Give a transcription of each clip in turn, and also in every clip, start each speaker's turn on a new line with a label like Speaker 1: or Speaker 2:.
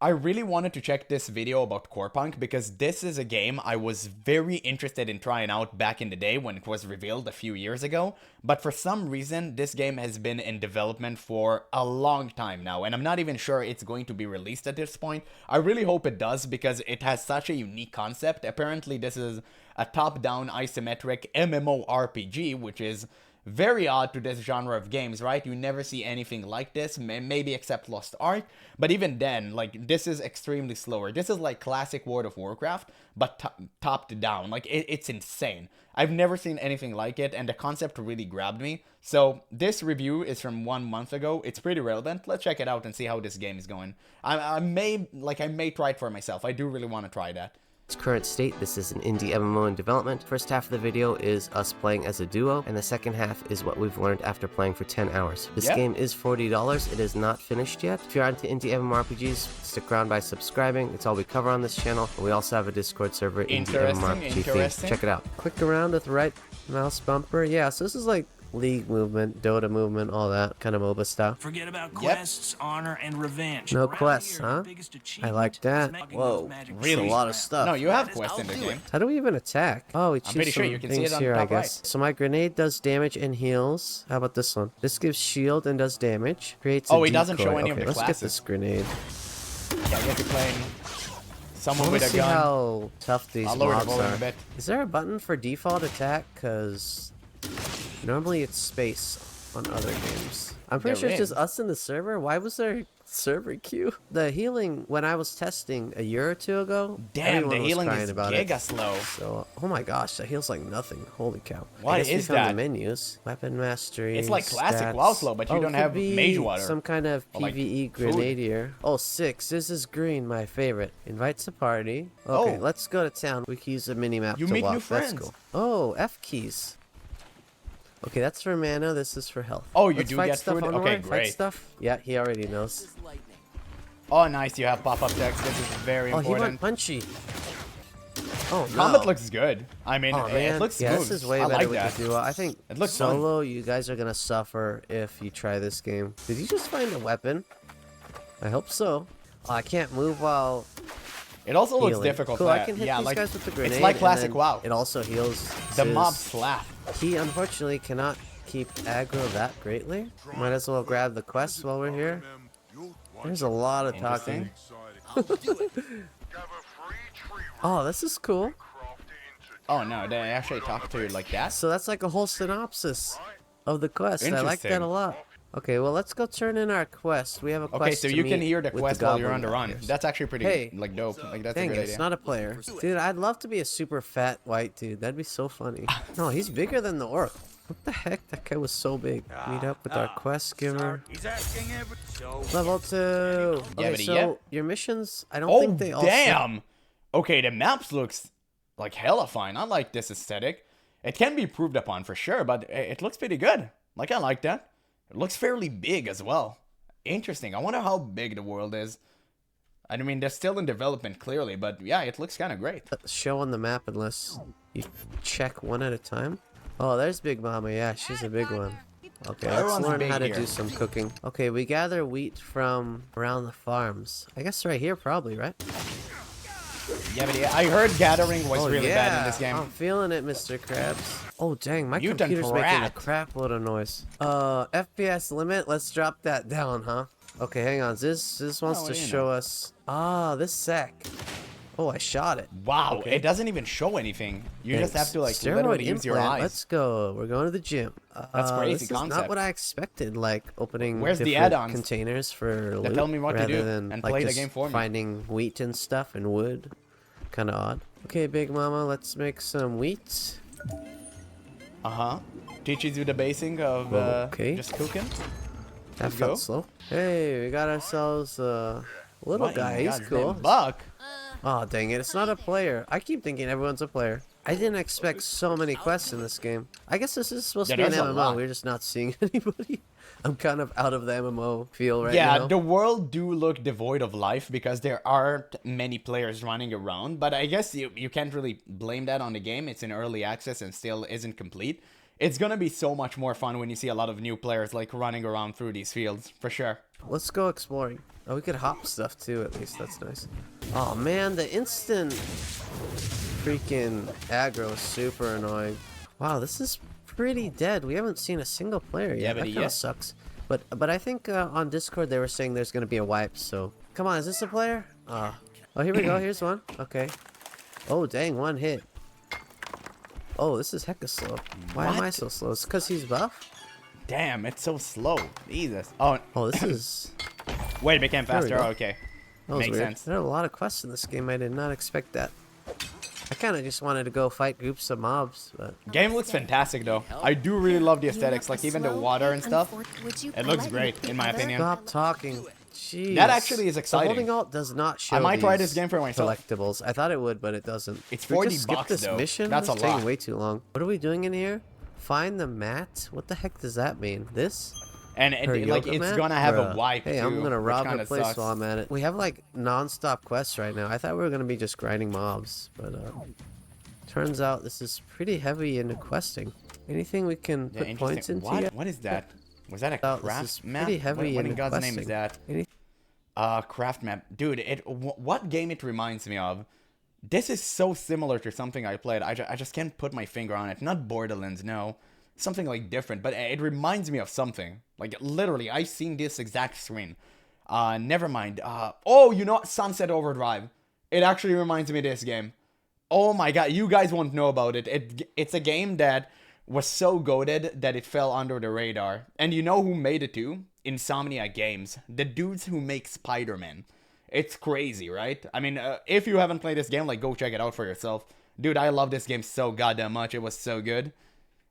Speaker 1: I really wanted to check this video about Corepunk because this is a game I was very interested in trying out back in the day when it was revealed a few years ago, but for some reason this game has been in development for a long time now, and I'm not even sure it's going to be released at this point. I really hope it does because it has such a unique concept. Apparently this is a top-down isometric MMO RPG, which is very odd to this genre of games, right? You never see anything like this, maybe except Lost Ark, but even then, like, this is extremely slower. This is like classic World of Warcraft, but top to down. Like, it's insane. I've never seen anything like it, and the concept really grabbed me. So this review is from 1 month ago. It's pretty relevant. Let's check it out and see how this game is going. I may try it for myself. I do really want to try that.
Speaker 2: Its current state, this is an indie MMO in development. First half of the video is us playing as a duo, and the second half is what we've learned after playing for 10 hours. This game is $40. It is not finished yet. If you're into indie MMORPGs, stick around by subscribing. It's all we cover on this channel. And we also have a Discord server, Indie MMORPG themed. Check it out. Click around with the right mouse bumper. Yeah, so this is like League movement, Dota movement, all that kind of MOBA stuff.
Speaker 3: Forget about quests, honor, and revenge.
Speaker 2: No quests, huh? I like that. Whoa, really? A lot of stuff.
Speaker 1: No, you have quests in the game.
Speaker 2: How do we even attack? Oh, we choose
Speaker 1: pretty sure
Speaker 2: some
Speaker 1: you can see
Speaker 2: things
Speaker 1: it on
Speaker 2: here,
Speaker 1: the
Speaker 2: I
Speaker 1: top
Speaker 2: guess.
Speaker 1: right.
Speaker 2: So my grenade does damage and heals. How about this one? This gives shield and does damage. Creates a
Speaker 1: Oh, it doesn't show
Speaker 2: decoy.
Speaker 1: any of the
Speaker 2: let's
Speaker 1: classes.
Speaker 2: get this grenade.
Speaker 1: Yeah, I guess you're playing someone
Speaker 2: Let's
Speaker 1: with a
Speaker 2: see
Speaker 1: gun.
Speaker 2: how tough these
Speaker 1: I'll lower the
Speaker 2: mobs
Speaker 1: volume
Speaker 2: are.
Speaker 1: a bit.
Speaker 2: Is there a button for default attack? Because normally it's space on other games. I'm pretty sure it's just us in the server. Why was there a server queue? The healing, when I was testing a year or two ago,
Speaker 1: Damn, the
Speaker 2: everyone was
Speaker 1: healing
Speaker 2: crying
Speaker 1: is
Speaker 2: about
Speaker 1: giga
Speaker 2: it.
Speaker 1: slow.
Speaker 2: So, oh my gosh, that heals like nothing. Holy cow.
Speaker 1: What
Speaker 2: I guess
Speaker 1: is
Speaker 2: we found
Speaker 1: that?
Speaker 2: The menus. Weapon mastery.
Speaker 1: It's like classic
Speaker 2: stats.
Speaker 1: WoW slow, but you
Speaker 2: Oh,
Speaker 1: don't
Speaker 2: it could
Speaker 1: have
Speaker 2: be
Speaker 1: mage water.
Speaker 2: Some kind of
Speaker 1: Or, like,
Speaker 2: PvE
Speaker 1: food.
Speaker 2: grenadier. Oh, 6. This is green, my favorite. Invites a party. Okay,
Speaker 1: Oh.
Speaker 2: let's go to town. We can use the mini-map
Speaker 1: You
Speaker 2: to
Speaker 1: meet
Speaker 2: walk.
Speaker 1: new friends.
Speaker 2: That's cool. Oh, F keys. Okay, that's for mana. This is for health.
Speaker 1: Oh, you
Speaker 2: Let's
Speaker 1: do
Speaker 2: fight
Speaker 1: get
Speaker 2: stuff
Speaker 1: food?
Speaker 2: on the
Speaker 1: Okay,
Speaker 2: way. Fight
Speaker 1: great.
Speaker 2: stuff. Yeah, he already knows.
Speaker 1: Oh, nice. You have pop-up text. This is very
Speaker 2: Oh, he went
Speaker 1: important.
Speaker 2: punchy. Oh, no.
Speaker 1: Combat looks good. I mean,
Speaker 2: Oh, man.
Speaker 1: it looks
Speaker 2: yeah,
Speaker 1: smooth.
Speaker 2: this is way
Speaker 1: I
Speaker 2: better
Speaker 1: like
Speaker 2: with
Speaker 1: that.
Speaker 2: the duo. I think
Speaker 1: It looks fun.
Speaker 2: solo, you guys are gonna suffer if you try this game. Did you just find a weapon? I hope so. Oh, I can't move while
Speaker 1: It also looks
Speaker 2: healing.
Speaker 1: difficult.
Speaker 2: Cool, I can hit
Speaker 1: yeah,
Speaker 2: these
Speaker 1: like,
Speaker 2: guys with the grenade.
Speaker 1: it's like
Speaker 2: and
Speaker 1: classic
Speaker 2: then
Speaker 1: WoW.
Speaker 2: It also heals.
Speaker 1: The
Speaker 2: his-
Speaker 1: mobs slap.
Speaker 2: He unfortunately cannot keep aggro that greatly. Might as well grab the quest while we're here. There's a lot of talking. Oh, this is cool.
Speaker 1: Oh no, they actually talk to you like that?
Speaker 2: So that's like a whole synopsis of the quest. I like that
Speaker 1: Interesting.
Speaker 2: a lot. Okay, well, let's go turn in our quest. We have a quest
Speaker 1: Okay, so
Speaker 2: to
Speaker 1: you can
Speaker 2: meet
Speaker 1: hear the
Speaker 2: with
Speaker 1: quest while you're on
Speaker 2: goblin
Speaker 1: the run.
Speaker 2: warriors.
Speaker 1: That's actually pretty,
Speaker 2: Hey,
Speaker 1: like, dope. Like, that's
Speaker 2: Dang
Speaker 1: a
Speaker 2: it,
Speaker 1: good
Speaker 2: it's
Speaker 1: idea.
Speaker 2: not a player. Dude, I'd love to be a super fat white dude. That'd be so funny. No, he's bigger than the orc. What the heck? That guy was so big. Meet up with our quest giver. Level 2. Okay,
Speaker 1: Yabbity
Speaker 2: so
Speaker 1: yep.
Speaker 2: your missions, I don't
Speaker 1: Oh,
Speaker 2: think they all...
Speaker 1: damn! Okay, the maps looks like hella fine. I like this aesthetic. It can be improved upon for sure, but it looks pretty good. Like, I like that. It looks fairly big as well. Interesting. I wonder how big the world is. I mean, they're still in development, clearly, but yeah, it looks kind of great.
Speaker 2: Show on the map unless you check one at a time. Oh, there's Big Mama. Yeah, she's a big one. Okay, let's
Speaker 1: Everyone's
Speaker 2: learn
Speaker 1: big
Speaker 2: how to
Speaker 1: here.
Speaker 2: do some cooking. Okay, we gather wheat from around the farms. I guess right here probably, right?
Speaker 1: Yeah, but yeah, I heard gathering was really bad in this game.
Speaker 2: I'm feeling it, Mr. Krabs. Oh, dang, my
Speaker 1: Mutant
Speaker 2: computer's making a
Speaker 1: rat.
Speaker 2: crap load of noise. FPS limit, let's drop that down, huh? Okay, hang on. This wants
Speaker 1: Oh,
Speaker 2: to
Speaker 1: you
Speaker 2: show
Speaker 1: know.
Speaker 2: us... Ah, this sack. Oh, I shot it.
Speaker 1: Wow,
Speaker 2: Okay.
Speaker 1: it doesn't even show anything. You just have to, like,
Speaker 2: Steroid
Speaker 1: literally use your
Speaker 2: implant.
Speaker 1: eyes.
Speaker 2: Let's go. We're going to the gym.
Speaker 1: That's crazy
Speaker 2: This is
Speaker 1: concept.
Speaker 2: not what I expected. Like opening
Speaker 1: Where's the
Speaker 2: different
Speaker 1: add-ons?
Speaker 2: containers for loot,
Speaker 1: tell me what to
Speaker 2: rather
Speaker 1: do
Speaker 2: than
Speaker 1: and
Speaker 2: like
Speaker 1: play the
Speaker 2: just
Speaker 1: game for me.
Speaker 2: finding wheat and stuff and wood. Kind of odd. Okay, Big Mama, let's make some wheat.
Speaker 1: Uh-huh. Teaches you the basing of
Speaker 2: Okay.
Speaker 1: just cooking.
Speaker 2: That
Speaker 1: Let's go.
Speaker 2: felt slow. Hey, we got ourselves a little
Speaker 1: What in
Speaker 2: guy. He's
Speaker 1: God's
Speaker 2: cool.
Speaker 1: name? Buck.
Speaker 2: Oh, dang it. It's not a player. I keep thinking everyone's a player. I didn't expect so many quests in this game. I guess this is supposed
Speaker 1: Yeah,
Speaker 2: to be an
Speaker 1: there's a
Speaker 2: MMO.
Speaker 1: lot.
Speaker 2: We're just not seeing anybody. I'm kind of out of the MMO feel right
Speaker 1: Yeah,
Speaker 2: now.
Speaker 1: the world do look devoid of life because there aren't many players running around, but I guess you can't really blame that on the game. It's in early access and still isn't complete. It's gonna be so much more fun when you see a lot of new players like running around through these fields, for sure.
Speaker 2: Let's go exploring. Oh, we could hop stuff too, at least. That's nice. Oh, man, the instant freaking aggro is super annoying. Wow, this is pretty dead. We haven't seen a single player yet. That kind of sucks. But I think on Discord they were saying there's going to be a wipe, so... Come on, is this a player? Oh, here we go. Here's one. Okay. Oh, dang, one hit. Oh, this is hecka slow. Why am I so slow? It's because he's buff?
Speaker 1: Damn, it's so slow. Jesus. Oh,
Speaker 2: this is...
Speaker 1: Wait, it became faster. Oh, okay. Makes sense.
Speaker 2: There are a lot of quests in this game. I did not expect that. I kind of just wanted to go fight groups of mobs, but...
Speaker 1: Game looks fantastic, though. I do really love the aesthetics, like even the water and stuff. It looks great, in my opinion.
Speaker 2: Stop talking. Jeez.
Speaker 1: That actually is exciting.
Speaker 2: The holding alt does not show
Speaker 1: I might try this game for myself.
Speaker 2: Collectibles. I thought it would, but it doesn't.
Speaker 1: It's
Speaker 2: Can we
Speaker 1: 40
Speaker 2: just skip
Speaker 1: bucks,
Speaker 2: this
Speaker 1: though.
Speaker 2: mission?
Speaker 1: That's a
Speaker 2: It's taking
Speaker 1: lot.
Speaker 2: way too long. What are we doing in here? Find the mat? What the heck does that mean? This?
Speaker 1: And like it's
Speaker 2: mat?
Speaker 1: gonna have
Speaker 2: Bruh.
Speaker 1: a wipe
Speaker 2: Hey,
Speaker 1: too,
Speaker 2: I'm gonna rob
Speaker 1: which
Speaker 2: the place
Speaker 1: sucks.
Speaker 2: while I'm at it. We have like non-stop quests right now. I thought we were gonna be just grinding mobs, but turns out this is pretty heavy into questing. Anything we can
Speaker 1: Yeah,
Speaker 2: put points into?
Speaker 1: What? What is that? Was that a
Speaker 2: This is
Speaker 1: craft map?
Speaker 2: pretty heavy
Speaker 1: What in
Speaker 2: into
Speaker 1: God's name is
Speaker 2: questing.
Speaker 1: that?
Speaker 2: Any-
Speaker 1: Craft map, dude. What game it reminds me of? This is so similar to something I played. I just can't put my finger on it. Not Borderlands, no. Something like different, but it reminds me of something. Like literally, I've seen this exact screen. Never mind. Oh, you know what? Sunset Overdrive. It actually reminds me of this game. Oh my god, you guys won't know about it. It's a game that was so goated that it fell under the radar. And you know who made it too? Insomniac Games. The dudes who make Spider-Man. It's crazy, right? I mean, if you haven't played this game, like, go check it out for yourself. Dude, I love this game so goddamn much. It was so good.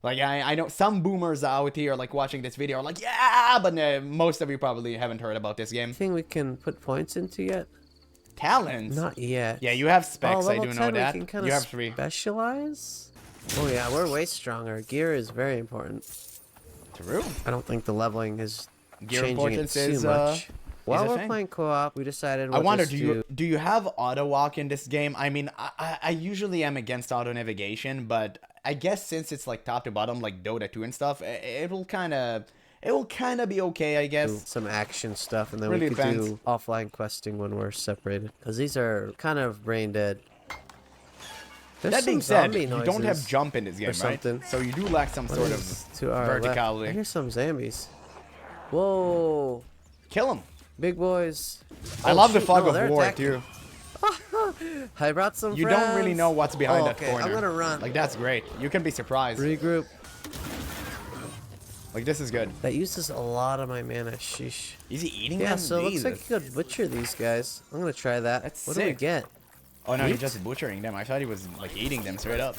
Speaker 1: Like, I know some boomers out here, like, watching this video are like, yeah, but most of you probably haven't heard about this game.
Speaker 2: Anything we can put points into yet?
Speaker 1: Talents?
Speaker 2: Not yet.
Speaker 1: Yeah, you have specs, I
Speaker 2: level
Speaker 1: do
Speaker 2: 10
Speaker 1: know
Speaker 2: we
Speaker 1: that.
Speaker 2: can kinda
Speaker 1: You have 3.
Speaker 2: specialize? Oh yeah, we're way stronger. Gear is very important.
Speaker 1: True.
Speaker 2: I don't think the leveling is
Speaker 1: Gear
Speaker 2: changing it
Speaker 1: importance
Speaker 2: too
Speaker 1: is,
Speaker 2: much. While
Speaker 1: a
Speaker 2: we're
Speaker 1: thing.
Speaker 2: playing co-op, we decided
Speaker 1: I
Speaker 2: we'll
Speaker 1: wonder,
Speaker 2: just
Speaker 1: do you have auto walk in this game? I mean, I usually am against auto navigation, but I guess since it's like top to bottom, like Dota 2 and stuff, it will kind of be okay, I
Speaker 2: do
Speaker 1: guess.
Speaker 2: some action stuff, and then
Speaker 1: Really
Speaker 2: we could
Speaker 1: depends.
Speaker 2: do offline questing when we're separated. Because these are kind of brain dead. There's
Speaker 1: That being
Speaker 2: some
Speaker 1: said,
Speaker 2: zombie
Speaker 1: you don't have
Speaker 2: noises
Speaker 1: jump in this game, right?
Speaker 2: something.
Speaker 1: So you do lack some
Speaker 2: What
Speaker 1: sort
Speaker 2: is
Speaker 1: of
Speaker 2: to our left? I
Speaker 1: verticality.
Speaker 2: hear some zombies. Whoa,
Speaker 1: Kill them.
Speaker 2: big boys.
Speaker 1: I
Speaker 2: Oh,
Speaker 1: love the
Speaker 2: shoot,
Speaker 1: fog
Speaker 2: no,
Speaker 1: of
Speaker 2: they're
Speaker 1: war
Speaker 2: attacking.
Speaker 1: too.
Speaker 2: I brought some
Speaker 1: You
Speaker 2: friends.
Speaker 1: don't really know what's behind that
Speaker 2: okay,
Speaker 1: corner.
Speaker 2: I'm gonna run.
Speaker 1: Like that's great. You can be surprised.
Speaker 2: Regroup.
Speaker 1: Like this is good.
Speaker 2: That uses a lot of my mana. Sheesh.
Speaker 1: Is he eating
Speaker 2: Yeah,
Speaker 1: them?
Speaker 2: so it looks
Speaker 1: Jesus.
Speaker 2: like you could butcher these guys. I'm gonna try that.
Speaker 1: That's
Speaker 2: what do we
Speaker 1: sick.
Speaker 2: get?
Speaker 1: Oh no, he's
Speaker 2: Meat?
Speaker 1: just butchering them. I thought he was like eating them straight up.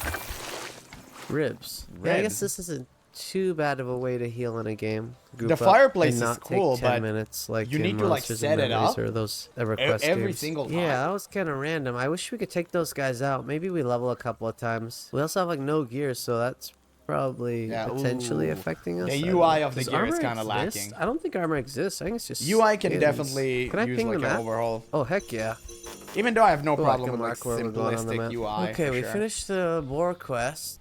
Speaker 2: Ribs. Yeah, I
Speaker 1: Ribs.
Speaker 2: guess this isn't too bad of a way to heal in a game. Group
Speaker 1: The
Speaker 2: up
Speaker 1: fireplace
Speaker 2: and
Speaker 1: is
Speaker 2: not
Speaker 1: cool,
Speaker 2: take 10
Speaker 1: but
Speaker 2: minutes like
Speaker 1: you
Speaker 2: in
Speaker 1: need to, like,
Speaker 2: Monsters
Speaker 1: set
Speaker 2: and
Speaker 1: it
Speaker 2: Memories
Speaker 1: up
Speaker 2: or those EverQuest
Speaker 1: every
Speaker 2: games.
Speaker 1: single time.
Speaker 2: Yeah, that was kind of random. I wish we could take those guys out. Maybe we level a couple of times. We also have like no gear, so that's probably
Speaker 1: Yeah,
Speaker 2: potentially
Speaker 1: ooh.
Speaker 2: affecting us.
Speaker 1: The
Speaker 2: I don't
Speaker 1: UI
Speaker 2: know.
Speaker 1: of the
Speaker 2: Does
Speaker 1: gear is
Speaker 2: armor
Speaker 1: kinda
Speaker 2: exist?
Speaker 1: lacking.
Speaker 2: I don't think armor exists. I think it's just
Speaker 1: UI can
Speaker 2: skins.
Speaker 1: definitely
Speaker 2: Can I
Speaker 1: use
Speaker 2: ping
Speaker 1: like
Speaker 2: the
Speaker 1: an
Speaker 2: map?
Speaker 1: overhaul.
Speaker 2: Oh heck yeah!
Speaker 1: Even though I have no
Speaker 2: Oh, I
Speaker 1: problem
Speaker 2: can
Speaker 1: with like
Speaker 2: mark where we're going on the
Speaker 1: simplistic
Speaker 2: map.
Speaker 1: UI.
Speaker 2: Okay,
Speaker 1: for
Speaker 2: we
Speaker 1: sure.
Speaker 2: finished the boar quest.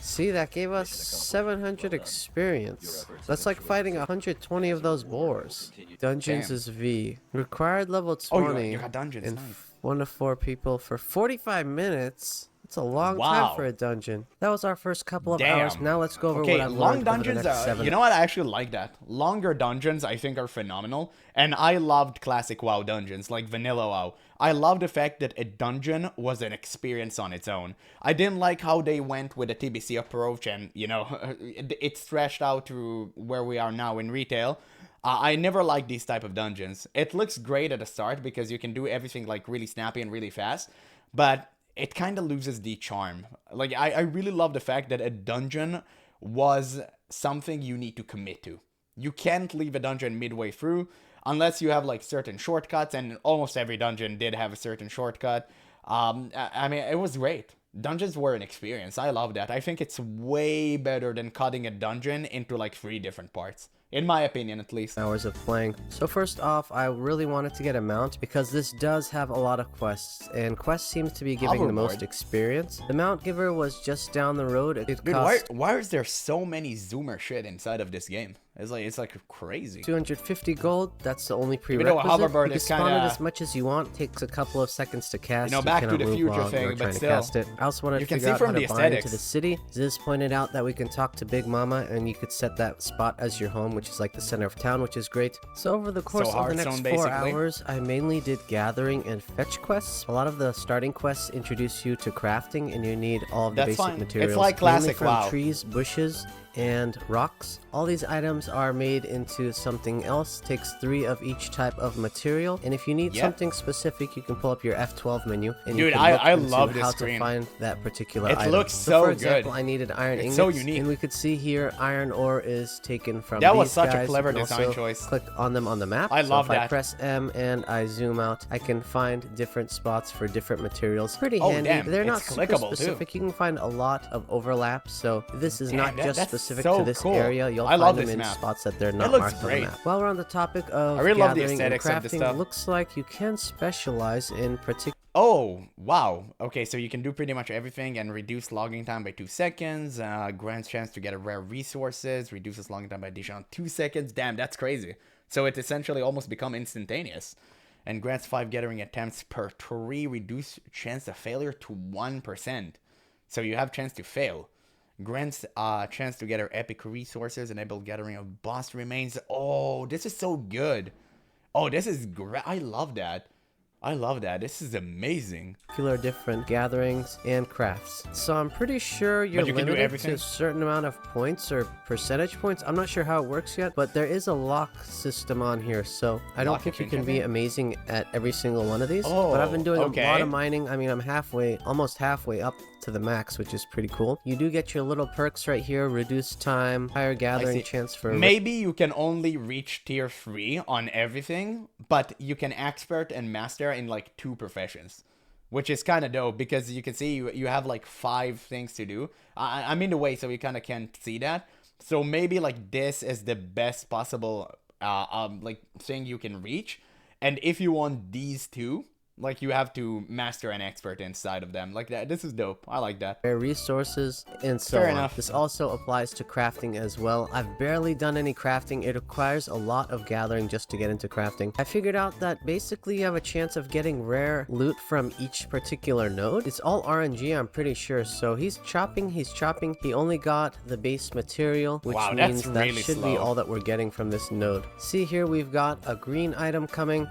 Speaker 2: See, that gave us 700 experience. That's like fighting 120 of those boars. Dungeons
Speaker 1: Damn.
Speaker 2: is V. Required level
Speaker 1: Oh,
Speaker 2: 20.
Speaker 1: you got dungeons.
Speaker 2: and
Speaker 1: Nice.
Speaker 2: 1 to 4 people for 45 minutes. That's a long
Speaker 1: Wow.
Speaker 2: time for a dungeon. That was our first couple of
Speaker 1: Damn.
Speaker 2: hours. Now let's go over
Speaker 1: Okay,
Speaker 2: what I've
Speaker 1: long
Speaker 2: learned over the
Speaker 1: dungeons.
Speaker 2: next 7
Speaker 1: You know what? I actually like that. Longer dungeons, I think, are phenomenal. And I loved classic WoW dungeons, like vanilla WoW. I love the fact that a dungeon was an experience on its own. I didn't like how they went with the TBC approach, and you know, it stretched out to where we are now in retail. I never liked these type of dungeons. It looks great at the start because you can do everything like really snappy and really fast, but it kind of loses the charm. Like, I really love the fact that a dungeon was something you need to commit to. You can't leave a dungeon midway through unless you have like certain shortcuts, and almost every dungeon did have a certain shortcut. I mean, it was great. Dungeons were an experience. I love that. I think it's way better than cutting a dungeon into like 3 different parts. In my opinion, at least.
Speaker 2: hours of playing. So first off, I really wanted to get a mount because this does have a lot of quests, and quest seems to be giving the most
Speaker 1: Hoverboard.
Speaker 2: experience. The mount giver was just down the road. It
Speaker 1: Dude,
Speaker 2: cost
Speaker 1: why is there so many zoomer shit inside of this game? It's like crazy.
Speaker 2: 250 gold, that's the only
Speaker 1: Even though
Speaker 2: prerequisite.
Speaker 1: hoverboard
Speaker 2: You can
Speaker 1: is
Speaker 2: spawn it
Speaker 1: kinda-
Speaker 2: as much as you want, takes a couple of seconds to cast.
Speaker 1: You know, back to
Speaker 2: cannot
Speaker 1: the
Speaker 2: move
Speaker 1: future
Speaker 2: while
Speaker 1: thing,
Speaker 2: you're
Speaker 1: but
Speaker 2: trying to
Speaker 1: still.
Speaker 2: cast it. I also wanted
Speaker 1: You
Speaker 2: to
Speaker 1: can
Speaker 2: figure
Speaker 1: see
Speaker 2: out
Speaker 1: from
Speaker 2: how
Speaker 1: the
Speaker 2: to bind into
Speaker 1: aesthetics.
Speaker 2: the city. Ziz pointed out that we can talk to Big Mama, and you could set that spot as your home, which is like the center of town, which is great. So over the course of the next
Speaker 1: Hearthstone,
Speaker 2: 4
Speaker 1: basically.
Speaker 2: hours, I mainly did gathering and fetch quests. A lot of the starting quests introduce you to crafting, and you need all of the
Speaker 1: That's
Speaker 2: basic
Speaker 1: fine.
Speaker 2: materials.
Speaker 1: It's like
Speaker 2: mainly
Speaker 1: classic
Speaker 2: from
Speaker 1: WoW.
Speaker 2: trees, bushes, and rocks. All these items are made into something else. Takes 3 of each type of material, and if you need
Speaker 1: Yep.
Speaker 2: something specific, you can pull up your F12 menu, and you
Speaker 1: Dude,
Speaker 2: can
Speaker 1: I
Speaker 2: look into
Speaker 1: love this
Speaker 2: how
Speaker 1: screen.
Speaker 2: to find that particular
Speaker 1: It
Speaker 2: item.
Speaker 1: looks
Speaker 2: So
Speaker 1: so
Speaker 2: for example,
Speaker 1: good.
Speaker 2: I needed iron
Speaker 1: It's
Speaker 2: ingots,
Speaker 1: so unique.
Speaker 2: and we could see here iron ore is taken from
Speaker 1: That was
Speaker 2: these
Speaker 1: such a
Speaker 2: guys.
Speaker 1: clever
Speaker 2: You can
Speaker 1: design
Speaker 2: also
Speaker 1: choice.
Speaker 2: Click on them on the map.
Speaker 1: I
Speaker 2: So
Speaker 1: love
Speaker 2: if I
Speaker 1: that.
Speaker 2: press M and I zoom out, I can find different spots for different materials. Pretty
Speaker 1: Oh,
Speaker 2: handy.
Speaker 1: damn,
Speaker 2: They're
Speaker 1: it's
Speaker 2: not super
Speaker 1: clickable, too.
Speaker 2: specific. You can find a lot of overlap, so this is
Speaker 1: Damn,
Speaker 2: not just
Speaker 1: that's
Speaker 2: specific
Speaker 1: so
Speaker 2: to this
Speaker 1: cool.
Speaker 2: area. You'll
Speaker 1: I
Speaker 2: find
Speaker 1: love
Speaker 2: them
Speaker 1: this
Speaker 2: in
Speaker 1: map.
Speaker 2: spots that they're not
Speaker 1: looks
Speaker 2: marked on
Speaker 1: great.
Speaker 2: the map. While we're on the topic of
Speaker 1: I really love the
Speaker 2: gathering and
Speaker 1: aesthetics of this
Speaker 2: crafting,
Speaker 1: stuff.
Speaker 2: looks like you can specialize in particular.
Speaker 1: Oh, wow. Okay, so you can do pretty much everything and reduce logging time by 2 seconds, grants chance to get a rare resources, reduces logging time by additional 2 seconds. Damn, that's crazy. So it essentially almost become instantaneous. And grants 5 gathering attempts per tree, reduce chance of failure to 1%. So you have chance to fail. Grants chance to gather epic resources, enable gathering of boss remains. Oh, this is so good. Oh, this is great. I love that. I love that. This is amazing.
Speaker 2: Different gatherings and crafts. So I'm pretty sure you're
Speaker 1: But you can do
Speaker 2: limited to
Speaker 1: everything?
Speaker 2: a certain amount of points or percentage points. I'm not sure how it works yet, but there is a lock system on here, so I don't
Speaker 1: Lock
Speaker 2: think you
Speaker 1: it,
Speaker 2: can be
Speaker 1: okay.
Speaker 2: amazing at every single one of these. But I've been doing
Speaker 1: okay.
Speaker 2: a lot of mining. I mean, I'm almost halfway up to the max, which is pretty cool. You do get your little perks right here: reduced time, higher gathering
Speaker 1: see.
Speaker 2: chance for
Speaker 1: Maybe you can only reach tier 3 on everything, but you can expert and master in like 2 professions, which is kind of dope because you can see you have like 5 things to do. I'm in the way, so you kind of can't see that. So maybe like this is the best possible like thing you can reach. And if you want these 2, like you have to master an expert inside of them. Like that. This is dope. I like that.
Speaker 2: rare resources and so
Speaker 1: Fair
Speaker 2: on.
Speaker 1: enough.
Speaker 2: This also applies to crafting as well. I've barely done any crafting. It requires a lot of gathering just to get into crafting. I figured out that basically you have a chance of getting rare loot from each particular node. It's all RNG, I'm pretty sure. So he's chopping. He only got the base material, which
Speaker 1: Wow, that's
Speaker 2: means that
Speaker 1: really
Speaker 2: should
Speaker 1: slow.
Speaker 2: be all that we're getting from this node. See here, we've got a green item coming.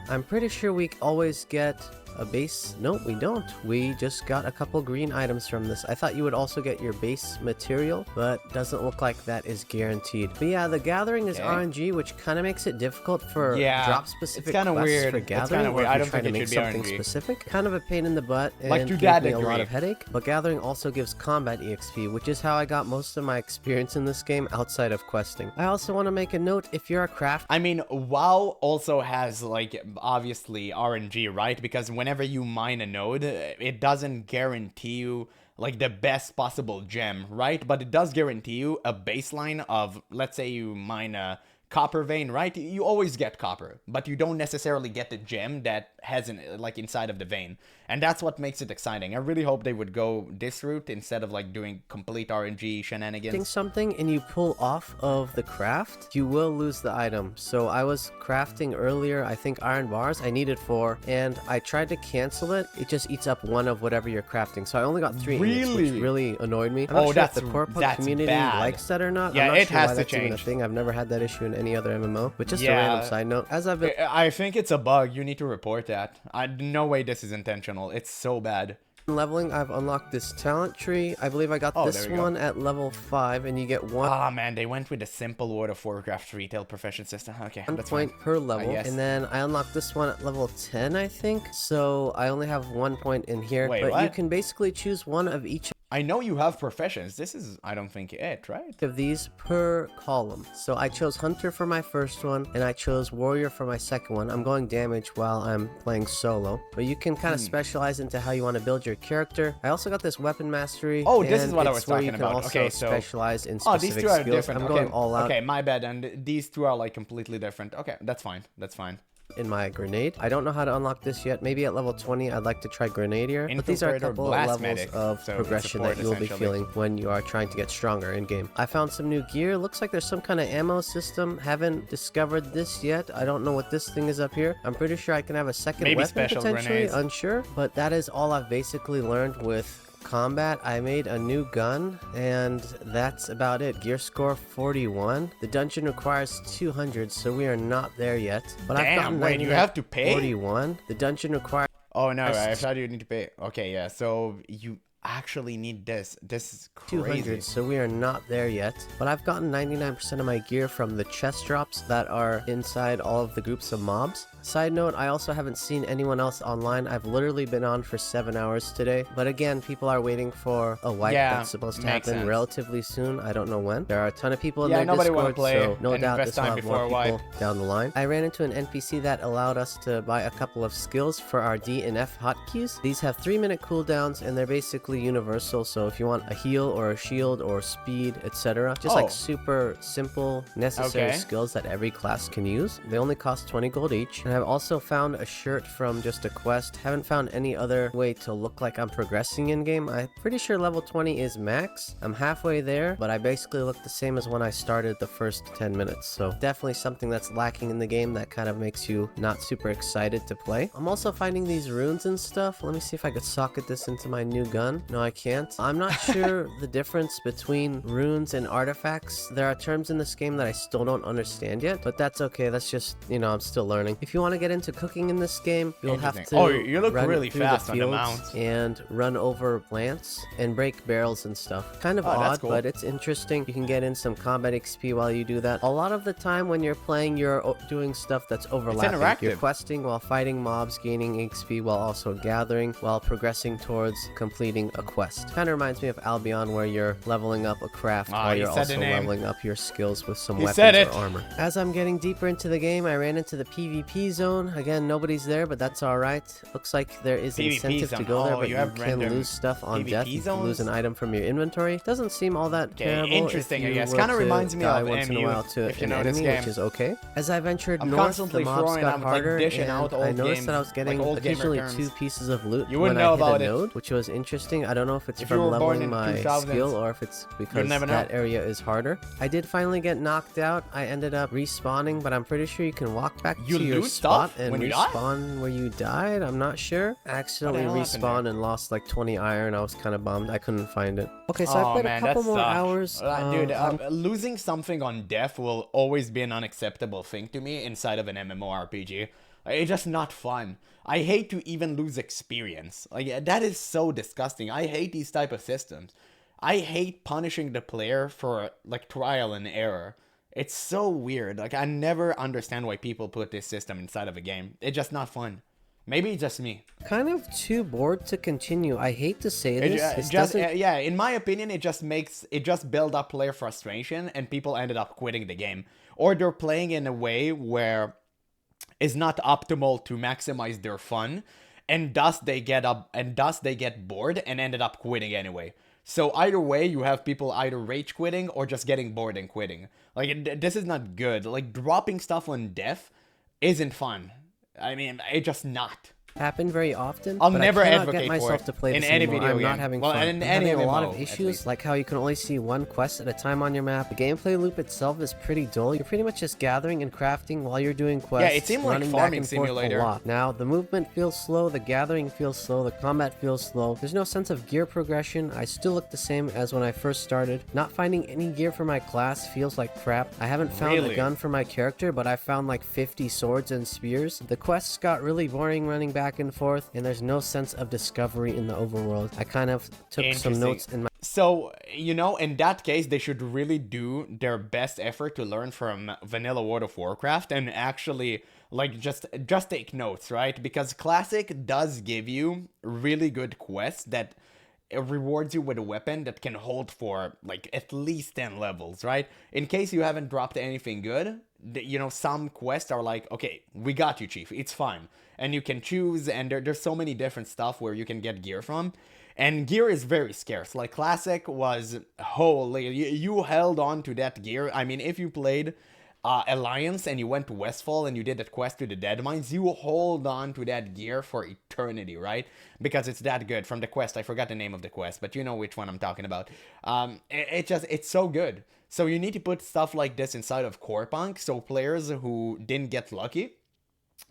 Speaker 2: I'm pretty sure we always get a base. No, we don't. We just got a couple green items from this. I thought you would also get your base material, but doesn't look like that is guaranteed. But yeah, the gathering is
Speaker 1: Okay.
Speaker 2: RNG, which kind of makes it difficult for
Speaker 1: Yeah,
Speaker 2: drop specific
Speaker 1: it's kinda
Speaker 2: quests
Speaker 1: weird.
Speaker 2: for
Speaker 1: It's
Speaker 2: gathering.
Speaker 1: kinda
Speaker 2: or
Speaker 1: weird.
Speaker 2: if
Speaker 1: I
Speaker 2: you're
Speaker 1: don't
Speaker 2: trying
Speaker 1: think
Speaker 2: to
Speaker 1: it
Speaker 2: make
Speaker 1: should be
Speaker 2: something
Speaker 1: RNG.
Speaker 2: specific. Kind of a pain in the butt and
Speaker 1: Like, to
Speaker 2: gave
Speaker 1: that
Speaker 2: me a lot
Speaker 1: degree.
Speaker 2: of headache. But gathering also gives combat EXP, which is how I got most of my experience in this game outside of questing. I also want to make a note: if you're a craft
Speaker 1: I mean, WoW also has, like, obviously RNG, right? Because whenever you mine a node, it doesn't guarantee you, like, the best possible gem, right? But it does guarantee you a baseline of, let's say you mine a copper vein, right? You always get copper, but you don't necessarily get the gem that has like inside of the vein. And that's what makes it exciting. I really hope they would go this route instead of like doing complete RNG shenanigans.
Speaker 2: something and you pull off of the craft, you will lose the item. So I was crafting earlier, I think iron bars, I needed 4, and I tried to cancel it. It just eats up 1 of whatever you're crafting. So I only got 3 ingots, which
Speaker 1: Really?
Speaker 2: really annoyed me. I'm
Speaker 1: Oh,
Speaker 2: not sure if
Speaker 1: that's-
Speaker 2: the corepunk
Speaker 1: that's
Speaker 2: community
Speaker 1: bad.
Speaker 2: likes that or not.
Speaker 1: Yeah,
Speaker 2: I'm not
Speaker 1: it
Speaker 2: sure
Speaker 1: has
Speaker 2: why
Speaker 1: to
Speaker 2: that's even a
Speaker 1: change.
Speaker 2: thing. I've never had that issue in any other MMO. But just a
Speaker 1: Yeah.
Speaker 2: random side note, as I've been
Speaker 1: I think it's a bug. You need to report that. No way this is intentional. It's so bad.
Speaker 2: leveling, I've unlocked this talent tree. I believe I got
Speaker 1: Oh,
Speaker 2: this
Speaker 1: there we go.
Speaker 2: one at level 5, and you get 1
Speaker 1: Ah, man, they went with the simple World of Warcraft retail profession system. Okay, that's
Speaker 2: point
Speaker 1: fine.
Speaker 2: per level,
Speaker 1: guess.
Speaker 2: and then I unlocked this one at level 10, I think. So I only have 1 point in here,
Speaker 1: Wait,
Speaker 2: but you
Speaker 1: what?
Speaker 2: can basically choose one of each
Speaker 1: I know you have professions. This is, I don't think, it, right?
Speaker 2: of these per column. So I chose Hunter for my first one, and I chose Warrior for my second one. I'm going damage while I'm playing solo, but you can kind of specialize into how you want to build your character. I also got this Weapon Mastery.
Speaker 1: Oh, this is
Speaker 2: and
Speaker 1: what I
Speaker 2: it's
Speaker 1: was
Speaker 2: where
Speaker 1: talking
Speaker 2: you can
Speaker 1: about.
Speaker 2: also
Speaker 1: Okay, so-
Speaker 2: specialize in
Speaker 1: Oh,
Speaker 2: specific
Speaker 1: these two are
Speaker 2: skills.
Speaker 1: different.
Speaker 2: I'm
Speaker 1: Okay,
Speaker 2: going all out.
Speaker 1: okay, my bad. And these two are like completely different. Okay, that's fine. That's fine.
Speaker 2: in my grenade. I don't know how to unlock this yet. Maybe at level 20 I'd like to try Grenadier. But these are a
Speaker 1: Infiltrator,
Speaker 2: couple of
Speaker 1: Blast
Speaker 2: levels
Speaker 1: Medic,
Speaker 2: of
Speaker 1: so
Speaker 2: progression
Speaker 1: support,
Speaker 2: that you will be
Speaker 1: essentially.
Speaker 2: feeling when you are trying to get stronger in game. I found some new gear. Looks like there's some kind of ammo system. Haven't discovered this yet. I don't know what this thing is up here. I'm pretty sure I can have a second
Speaker 1: Maybe
Speaker 2: weapon
Speaker 1: special
Speaker 2: potentially.
Speaker 1: grenades.
Speaker 2: Unsure. But that is all I've basically learned with combat. I made a new gun, and that's about it. Gear score 41. The dungeon requires 200, so we are not there yet. But I've gotten
Speaker 1: Damn, wait, you have to pay?
Speaker 2: 41. The dungeon requires...
Speaker 1: Oh no, I thought you need to pay. Okay, yeah, so you actually need this. This is crazy.
Speaker 2: 200, so we are not there yet. But I've gotten 99% of my gear from the chest drops that are inside all of the groups of mobs. Side note, I also haven't seen anyone else online. I've literally been on for 7 hours today. But again, people are waiting for a wipe that's supposed to happen relatively soon. I don't know when. There are a ton of people in their Discord, so no doubt this will have more people down the line. I ran into an NPC that allowed us to buy a couple of skills for our D and F hotkeys. These have 3-minute cooldowns, and they're basically universal. So if you want a heal or a shield or speed, etc., just like super simple, necessary skills that every class can use. They only cost 20 gold each. And I've also found a shirt from just a quest. Haven't found any other way to look like I'm progressing in game. I'm pretty sure level 20 is max. I'm halfway there, but I basically look the same as when I started the first 10 minutes. So definitely something that's lacking in the game that kind of makes you not super excited to play. I'm also finding these runes and stuff. Let me see if I could socket this into my new gun. No, I can't. I'm not sure the difference between runes and artifacts. There are terms in this game that I still don't understand yet, but that's okay. That's just, you know, I'm still learning. If you want to get into cooking in this game, you'll have to
Speaker 1: you look
Speaker 2: run
Speaker 1: really
Speaker 2: through
Speaker 1: fast
Speaker 2: the
Speaker 1: on the
Speaker 2: fields
Speaker 1: mounts
Speaker 2: and run over plants and break barrels and stuff. Kind of odd, but it's interesting. You can get in some combat XP while you do that. A lot of the time when you're playing, you're doing stuff that's overlapping. You're questing while fighting mobs, gaining XP while also gathering, while progressing towards completing a quest. Kind of reminds me of Albion, where you're leveling up a craft while you're also leveling up your skills with some weapons or armor. As I'm getting deeper into the game, I ran into the PvP zone. Again, nobody's there, but that's alright. Looks like there is incentive to go there, but you can lose stuff on death. You can lose an item from your inventory. Doesn't seem all that terrible.
Speaker 1: Interesting, I guess. Kind of reminds me of
Speaker 2: once in a while to an enemy, which is okay. As I ventured north, the mobs got harder, and I noticed that I was getting occasionally 2 pieces of loot when I hit a node, which was interesting. I don't know if it's from leveling my skill or if it's because that area is harder. I did finally get knocked out. I ended up respawning, but I'm pretty sure you can walk back to your spot and respawn where you died. I'm not sure. I accidentally respawned and lost like 20 iron. I was kind of bummed. I couldn't find it. Okay, so I played a couple more hours.
Speaker 1: Dude, losing something on death will always be an unacceptable thing to me inside of an MMORPG. It's just not fun. I hate to even lose experience. Like, that is so disgusting. I hate these type of systems. I hate punishing the player for like trial and error. It's so weird. Like, I never understand why people put this system inside of a game. It's just not fun. Maybe it's just me.
Speaker 2: Kind of too bored to continue. I hate to say this.
Speaker 1: Yeah, in my opinion, it just build up player frustration, and people ended up quitting the game, or they're playing in a way where it's not optimal to maximize their fun, and thus they get bored and ended up quitting anyway. So either way, you have people either rage quitting or just getting bored and quitting. Like, this is not good. Like, dropping stuff on death isn't fun. I mean, it's just not.
Speaker 2: Happen very often.
Speaker 1: I'll never advocate
Speaker 2: get myself to play
Speaker 1: in
Speaker 2: this
Speaker 1: any
Speaker 2: anymore.
Speaker 1: video
Speaker 2: I'm
Speaker 1: game.
Speaker 2: not having
Speaker 1: well,
Speaker 2: fun.
Speaker 1: In
Speaker 2: I'm
Speaker 1: any
Speaker 2: having
Speaker 1: MMO,
Speaker 2: a lot of issues, like how you can only see one quest at a time on your map. The gameplay loop itself is pretty dull. You're pretty much just gathering and crafting while you're doing quests.
Speaker 1: Yeah, it seemed like farming simulator.
Speaker 2: A lot. Now, the movement feels slow, the gathering feels slow, the combat feels slow. There's no sense of gear progression. I still look the same as when I first started. Not finding any gear for my class feels like crap. I haven't found a gun for my character, but I found like 50 swords and spears. The quests got really boring running back and forth, and there's no sense of discovery in the overworld. I kind of took some notes in my...
Speaker 1: So, you know, in that case, they should really do their best effort to learn from vanilla World of Warcraft and actually, like, just take notes, right? Because Classic does give you really good quests that rewards you with a weapon that can hold for, like, at least 10 levels, right? In case you haven't dropped anything good, you know, some quests are like, okay, we got you, Chief, it's fine. And you can choose, and there's so many different stuff where you can get gear from. And gear is very scarce. Like, Classic was, holy, you held on to that gear. I mean, if you played Alliance and you went to Westfall and you did that quest to the Dead Mines, you hold on to that gear for eternity, right? Because it's that good. From the quest, I forgot the name of the quest, but you know which one I'm talking about. It's so good. So you need to put stuff like this inside of corepunk, so players who didn't get lucky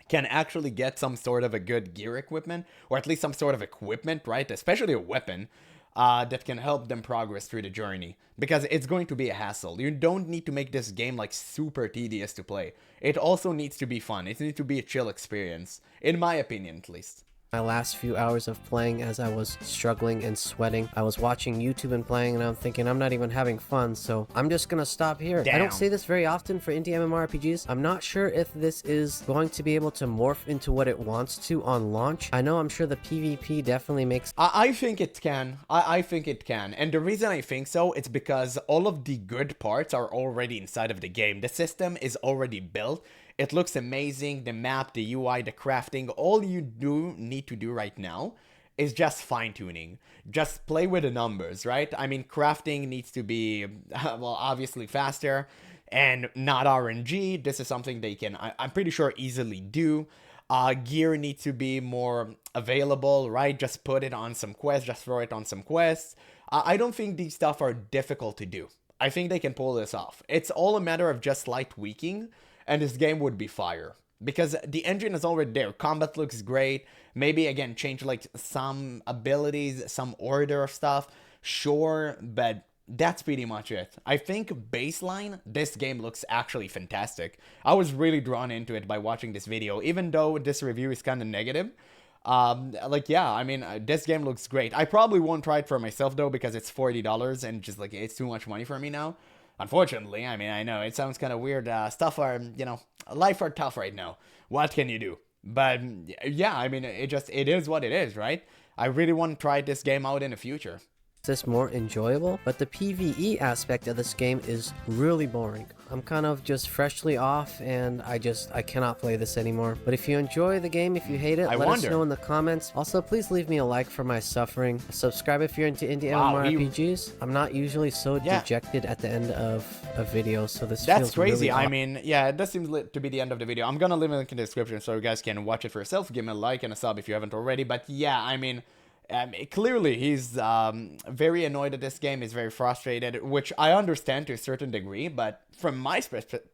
Speaker 1: can actually get some sort of a good gear equipment, or at least some sort of equipment, right? Especially a weapon that can help them progress through the journey. Because it's going to be a hassle. You don't need to make this game like super tedious to play. It also needs to be fun. It needs to be a chill experience, in my opinion at least.
Speaker 2: My last few hours of playing, as I was struggling and sweating, I was watching YouTube and playing, and I'm thinking I'm not even having fun, so I'm just gonna stop here.
Speaker 1: Damn.
Speaker 2: I don't say this very often for indie MMORPGs. I'm not sure if this is going to be able to morph into what it wants to on launch. I'm sure the PvP definitely makes...
Speaker 1: I think it can. I think it can. And the reason I think so, it's because all of the good parts are already inside of the game. The system is already built. It looks amazing, the map, the UI, the crafting. All you need to do right now is just fine-tuning. Just play with the numbers, right? I mean, crafting needs to be, well, obviously faster and not RNG. This is something they can, I'm pretty sure, easily do. Gear needs to be more available, right? Just put it on some quests, just throw it on some quests. I don't think these stuff are difficult to do. I think they can pull this off. It's all a matter of just slight tweaking, and this game would be fire. Because the engine is already there. Combat looks great. Maybe, again, change like some abilities, some order of stuff. Sure, but that's pretty much it. I think baseline, this game looks actually fantastic. I was really drawn into it by watching this video, even though this review is kind of negative. Yeah, I mean, this game looks great. I probably won't try it for myself, though, because it's $40 and just, like, it's too much money for me now. Unfortunately, I mean, I know it sounds kind of weird. Life are tough right now. What can you do? But yeah, I mean, it is what it is, right? I really want to try this game out in the future.
Speaker 2: This more enjoyable, but the PvE aspect of this game is really boring. I'm kind of just freshly off, and I cannot play this anymore. But if you enjoy the game, if you hate it, let us know in the comments. Also, please leave me a like for my suffering. Subscribe if you're into indie MMORPGs. I'm not usually so dejected at the end of a video, so this feels
Speaker 1: crazy.
Speaker 2: Really
Speaker 1: I mean, yeah, it does seem to be the end of the video. I'm gonna leave a link in the description so you guys can watch it for yourself. Give me a like and a sub if you haven't already. But yeah, I mean, clearly he's very annoyed at this game. He's very frustrated, which I understand to a certain degree, but from my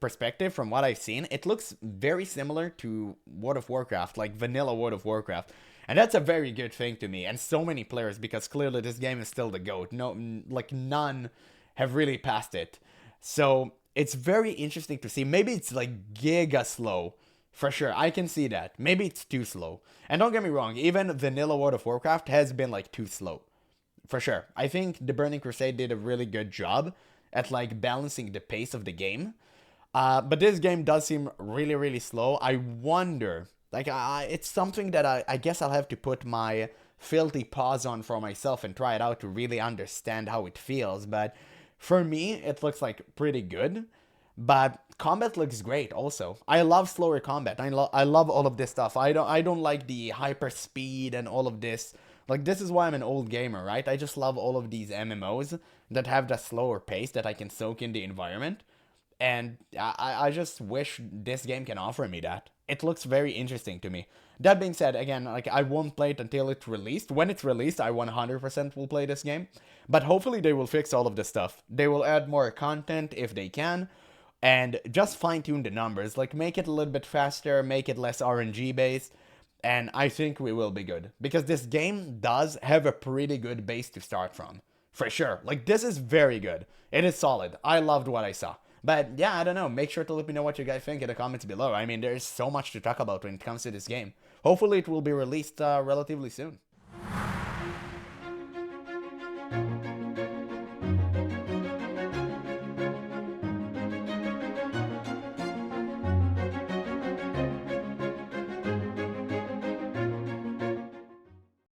Speaker 1: perspective, from what I've seen, it looks very similar to World of Warcraft, like vanilla World of Warcraft. And that's a very good thing to me, and so many players, because clearly this game is still the GOAT. No, like none have really passed it. So it's very interesting to see. Maybe it's like giga slow. For sure, I can see that. Maybe it's too slow. And don't get me wrong, even vanilla World of Warcraft has been like too slow. For sure. I think the Burning Crusade did a really good job at like balancing the pace of the game. But this game does seem really, really slow. I wonder, like, it's something that I guess I'll have to put my filthy paws on for myself and try it out to really understand how it feels. But for me, it looks like pretty good. But combat looks great also. I love slower combat. I love all of this stuff. I don't like the hyper speed and all of this. Like, this is why I'm an old gamer, right? I just love all of these MMOs that have the slower pace that I can soak in the environment. And I just wish this game can offer me that. It looks very interesting to me. That being said, again, like, I won't play it until it's released. When it's released, I 100% will play this game. But hopefully they will fix all of this stuff. They will add more content if they can. And just fine-tune the numbers, like make it a little bit faster, make it less RNG based, and I think we will be good. Because this game does have a pretty good base to start from. For sure. Like, this is very good. It is solid. I loved what I saw. But yeah, I don't know. Make sure to let me know what you guys think in the comments below. I mean, there's so much to talk about when it comes to this game. Hopefully it will be released relatively soon.